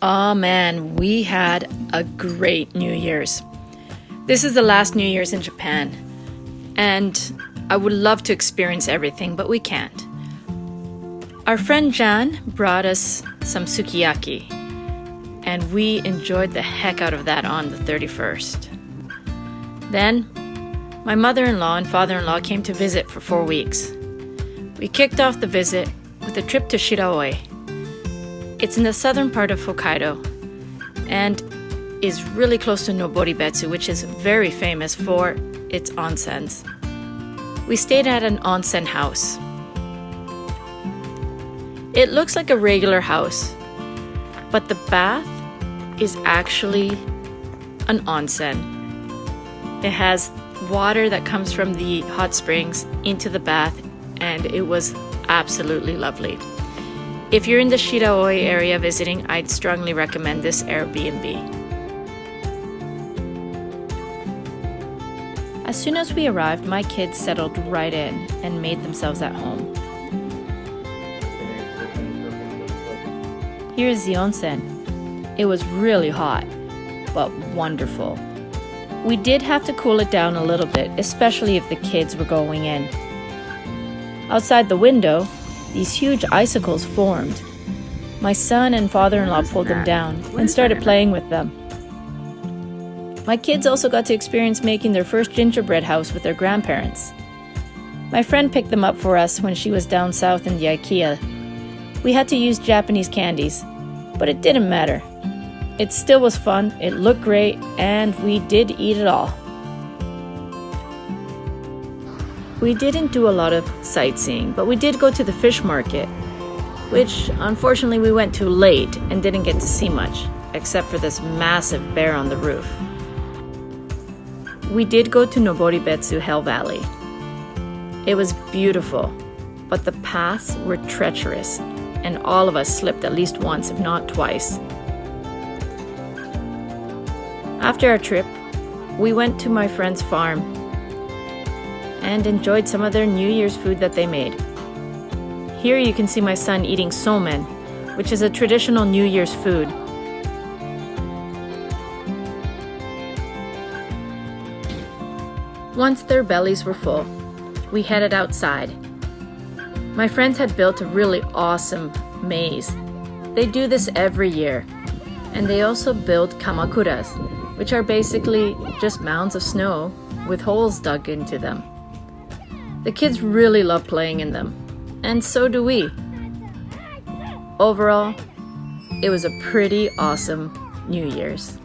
Oh man, we had a great New Year's. This is the last New Year's in Japan, and I would love to experience everything, but we can't. Our friend Jan brought us some sukiyaki, and we enjoyed the heck out of that on the 31st. Then, my mother-in-law and father-in-law came to visit for 4 weeks. We kicked off the visit with a trip to Shiraoi. It's in the southern part of Hokkaido and is really close to Noboribetsu, which is very famous for its onsens. We stayed at an onsen house. It looks like a regular house, but the bath is actually an onsen. It has water that comes from the hot springs into the bath, and it was absolutely lovely. If you're in the Shiraoi area visiting, I'd strongly recommend this Airbnb. As soon as we arrived, my kids settled right in and made themselves at home. Here's the onsen. It was really hot, but wonderful. We did have to cool it down a little bit, especially if the kids were going in. Outside the window, these huge icicles formed. My son and father-in-law pulled them down and started playing with them. My kids also got to experience making their first gingerbread house with their grandparents. My friend picked them up for us when she was down south in the IKEA. We had to use Japanese candies, but it didn't matter. It still was fun, it looked great, and we did eat it all. We didn't do a lot of sightseeing, but we did go to the fish market, which unfortunately we went too late and didn't get to see much, except for this massive bear on the roof. We did go to Noboribetsu Hell Valley. It was beautiful, but the paths were treacherous, and all of us slipped at least once, if not twice. After our trip, we went to my friend's farm and enjoyed some of their New Year's food that they made. Here you can see my son eating somen, which is a traditional New Year's food. Once their bellies were full, we headed outside. My friends had built a really awesome maze. They do this every year. And they also build kamakuras, which are basically just mounds of snow with holes dug into them. The kids really love playing in them, and so do we. Overall, it was a pretty awesome New Year's.